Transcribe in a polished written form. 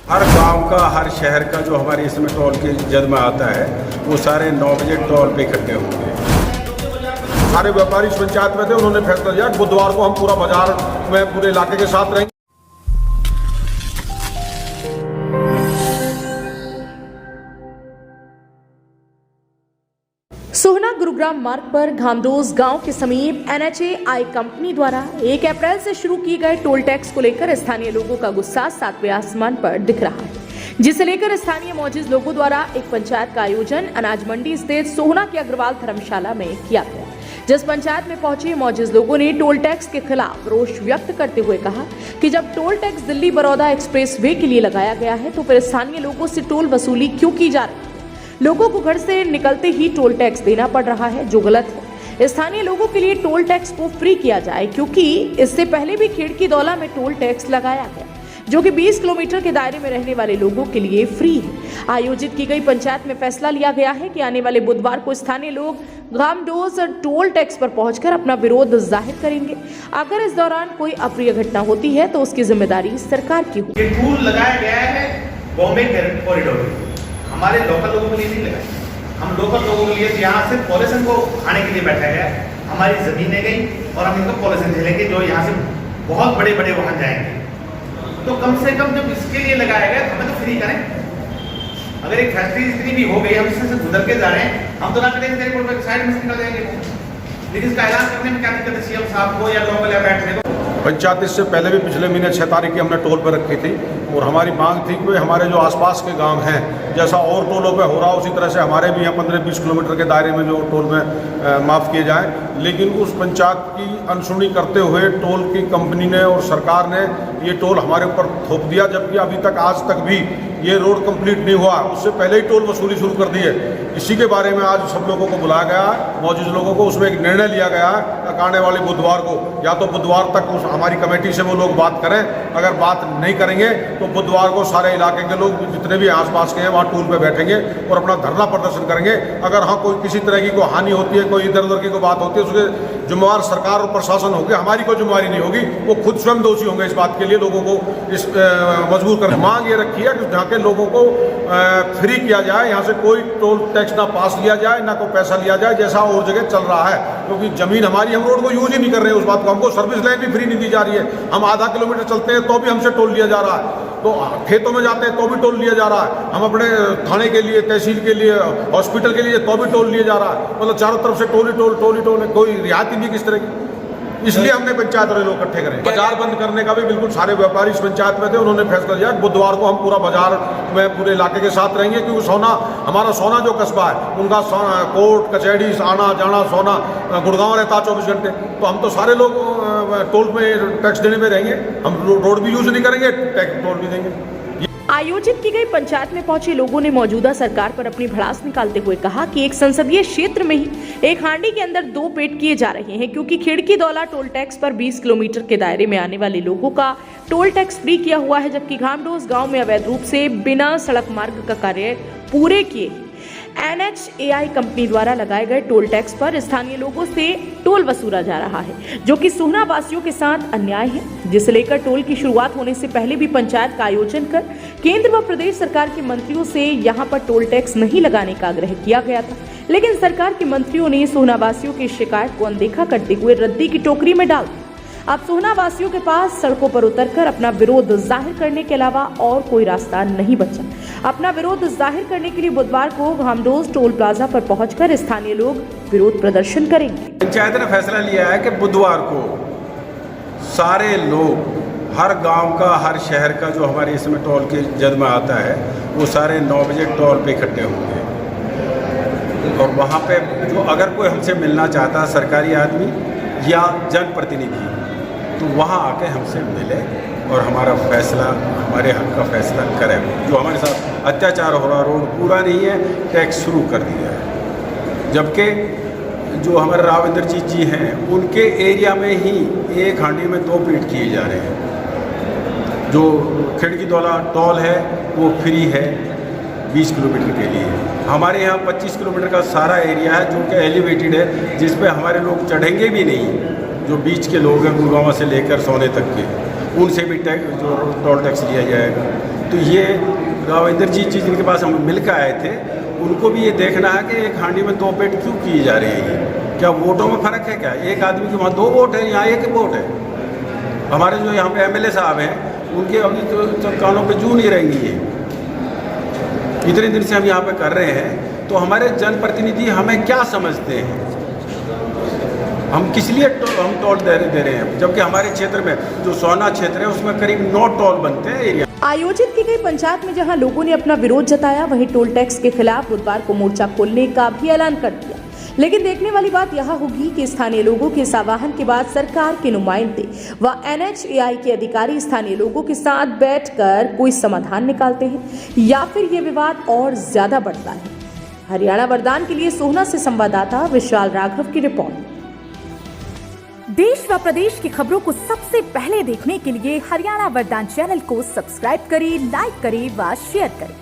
हर गांव का, हर शहर का जो हमारे इसमें टोल की जद में आता है, वो सारे 9 बजे टोल पे इकट्ठे होंगे। सारे व्यापारी इस पंचायत में थे, उन्होंने फैसला लिया बुधवार को हम पूरा बाजार में पूरे इलाके के साथ रहेंगे। सोहना गुरुग्राम मार्ग पर घामडोस गांव के समीप NHAI कंपनी द्वारा 1 अप्रैल से शुरू किए गए टोल टैक्स को लेकर स्थानीय लोगों का गुस्सा 7वें आसमान पर दिख रहा है, जिसे लेकर स्थानीय मौजूद लोगों द्वारा एक पंचायत का आयोजन अनाज मंडी स्थित सोहना के अग्रवाल धर्मशाला में किया गया, जिस पंचायत में पहुंचे मौजूद लोगों ने टोल टैक्स के खिलाफ रोष व्यक्त करते हुए कहा कि जब toll tax Delhi Baroda express way के लिए लगाया गया है तो फिर स्थानीय लोगों से टोल वसूली क्यों की जा रही है। लोगों को घर से निकलते ही टोल टैक्स देना पड़ रहा है, जो गलत है। स्थानीय लोगों के लिए टोल टैक्स को फ्री किया जाए, क्योंकि इससे पहले भी खिड़की दौला में टोल टैक्स लगाया गया, जो कि 20 किलोमीटर के दायरे में रहने वाले लोगों के लिए फ्री है। आयोजित की गई पंचायत में फैसला लिया गया है कि आने वाले बुधवार को स्थानीय लोग घामडोस टोल टैक्स पर पहुंचकर अपना विरोध जाहिर करेंगे। अगर इस दौरान कोई अप्रिय घटना होती है तो उसकी जिम्मेदारी सरकार की होगी। ये टूल लगाया गया है बॉम्बे कॉरिडोर में, हमारे लोकल लोगों के लिए नहीं लगाया। हम लोकल लोगों के लिए यहाँ से पॉल्यूशन को खाने के लिए बैठा गया है। हमारी जमीनें गई और हम इनको पॉल्यूशन झेलेंगे, जो यहाँ से बहुत बड़े बड़े वाहन जाएंगे। तो कम से कम जब इसके लिए लगाया गया तो हमें तो फ्री करें। अगर एक फैक्ट्री इतनी भी हो गई, हम इससे गुजर के जा रहे हैं, हम तो ना करेंगे साइड में निकल जाएंगे। लेकिन इसका ऐलान करने में क्या दिक्कत है सीएम साहब को या लोकल या बैठने को। पंचायत इससे पहले भी पिछले महीने 6 तारीख की हमने टोल पर रखी थी और हमारी मांग थी कि हमारे जो आसपास के गांव हैं, जैसा और टोलों पे हो रहा उसी तरह से हमारे भी यहाँ 15-20 किलोमीटर के दायरे में जो टोल में माफ़ किए जाएं। लेकिन उस पंचायत की अनसुनी करते हुए टोल की कंपनी ने और सरकार ने ये टोल हमारे ऊपर थोप दिया, जबकि अभी तक आज तक भी ये रोड कंप्लीट नहीं हुआ, उससे पहले ही टोल वसूली शुरू कर दी है। इसी के बारे में आज सब लोगों को बुलाया गया है, मौजूद लोगों को, उसमें एक निर्णय लिया गया है आने वाले बुधवार को, या तो बुधवार तक उस हमारी कमेटी से वो लोग बात करें। अगर बात नहीं करेंगे तो बुधवार को सारे इलाके के लोग जितने भी आसपास के हैं वहाँ टोल पे बैठेंगे और अपना धरना प्रदर्शन करेंगे। अगर हाँ कोई किसी तरह की कोई हानि होती है, कोई इधर उधर की कोई बात होती है, उसके जिम्मेवार सरकार और प्रशासन होगी, हमारी कोई जिम्मेवारी नहीं होगी। वो खुद स्वयं दोषी होंगे इस बात के लिए लोगों को इस मजबूर कर। मांग ये रखी है कि जहाँ के लोगों को फ्री किया जाए, यहाँ से कोई टोल टैक्स ना पास लिया जाए, ना कोई पैसा लिया जाए, जैसा और जगह चल रहा है। क्योंकि जमीन हमारी, हम रोड को यूज ही नहीं कर रहे हैं, उस बात को, हमको सर्विस लाइन भी फ्री नहीं दी जा रही है। हम आधा किलोमीटर चलते हैं तो भी हमसे टोल लिया जा रहा है, तो खेतों में जाते हैं तो भी टोल लिया जा रहा है, हम अपने थाने के लिए, तहसील के लिए, हॉस्पिटल के लिए तो भी टोल लिया जा रहा है। मतलब चारों तरफ से टोल ही टोल, टोल ही टोल, कोई रियायत नहीं किस तरह की। इसलिए हमने पंचायत वाले लोग इकट्ठे करें। बाजार बंद करने का भी बिल्कुल सारे व्यापारी इस पंचायत में थे, उन्होंने फैसला लिया बुधवार को हम पूरा बाजार में पूरे इलाके के साथ रहेंगे, क्योंकि हमारा सोना जो कस्बा है, उनका कोर्ट कचहरी आना जाना, सोना गुड़गांव रहता है 24 घंटे। तो हम तो सारे लोग टोल में टैक्स देने में रहेंगे, हम रोड भी यूज नहीं करेंगे, टैक्स टोल भी देंगे। आयोजित की गई पंचायत में पहुंचे लोगों ने मौजूदा सरकार पर अपनी भड़ास निकालते हुए कहा कि एक संसदीय क्षेत्र में ही एक हांडी के अंदर 2 पेट किए जा रहे हैं, क्योंकि खिड़की दौला टोल टैक्स पर 20 किलोमीटर के दायरे में आने वाले लोगों का टोल टैक्स फ्री किया हुआ है, जबकि घामडोस गांव में अवैध रूप से बिना सड़क मार्ग का कार्य पूरे किए NHAI कंपनी द्वारा लगाए गए टोल टैक्स पर स्थानीय लोगों से टोल वसूला जा रहा है, जो कि सोहना वासियों के साथ अन्याय है, जिसे लेकर टोल की शुरुआत होने से पहले भी पंचायत का आयोजन कर केंद्र व प्रदेश सरकार के मंत्रियों से यहां पर टोल टैक्स नहीं लगाने का आग्रह किया गया था। लेकिन सरकार के मंत्रियों ने सोहना वासियों की शिकायत को अनदेखा करते हुए रद्दी की टोकरी में डाल दिया। अब सोहना वासियों के पास सड़कों पर उतरकर अपना विरोध जाहिर करने के अलावा और कोई रास्ता नहीं बचा। अपना विरोध जाहिर करने के लिए बुधवार को घामडोस टोल प्लाजा पर पहुंचकर स्थानीय लोग विरोध प्रदर्शन करेंगे। पंचायत ने फैसला लिया है कि बुधवार को सारे लोग, हर गांव का, हर शहर का जो हमारे इसमें टोल के जद में आता है, वो सारे 9 बजे टोल पे इकट्ठे होंगे। और वहाँ पे जो अगर कोई हमसे मिलना चाहता है, सरकारी आदमी या जनप्रतिनिधि, तो वहाँ आके हमसे मिले और हमारा फैसला, हमारे हक का फैसला करें। जो हमारे साथ अत्याचार हो रहा, रोड पूरा नहीं है, टैक्स शुरू कर दिया है। जबकि जो हमारे राव इंद्रजीत जी हैं, उनके एरिया में ही एक हांडी में 2 पेट किए जा रहे हैं। जो खिड़की दौला टोल है वो फ्री है 20 किलोमीटर के लिए। हमारे यहाँ 25 किलोमीटर का सारा एरिया है जो कि एलिवेटेड है, जिस पे हमारे लोग चढ़ेंगे भी नहीं। जो बीच के लोग हैं गुड़गांव से लेकर सोने तक के, उनसे भी टैक्स जो टोल टैक्स लिया जाएगा। तो ये राविंदर जी जिनके पास हम मिल कर आए थे, उनको भी ये देखना है कि एक हांडी में 2 पेट क्यों किए जा रहे हैं। ये क्या वोटों में फ़र्क है क्या? एक आदमी के वहाँ 2 वोट है, यहाँ 1 वोट है। हमारे जो यहाँ पे MLA साहब हैं, उनके अभी तो कानों पे जू नहीं रहेंगी। ये इतने दिन से हम यहाँ पे कर रहे हैं, तो हमारे जनप्रतिनिधि हमें क्या समझते हैं? हम किस लिए हम टोल दे रहे हैं, जबकि हमारे क्षेत्र में जो सोना क्षेत्र है उसमें करीब 9 टोल बनते हैं एरिया। आयोजित की गई पंचायत में जहां लोगों ने अपना विरोध जताया, वहीं टोल टैक्स के खिलाफ बुधवार को मोर्चा खोलने का भी ऐलान कर दिया। लेकिन देखने वाली बात यह होगी कि स्थानीय लोगों के इस आह्वान के बाद सरकार के नुमाइंदे व NHAI के अधिकारी स्थानीय लोगों के साथ बैठकर कोई समाधान निकालते हैं या फिर ये विवाद और ज्यादा बढ़ता है। हरियाणा वरदान के लिए सोहना से संवाददाता विशाल राघव की रिपोर्ट। देश व प्रदेश की खबरों को सबसे पहले देखने के लिए हरियाणा वरदान चैनल को सब्सक्राइब करें, लाइक करें व शेयर करें।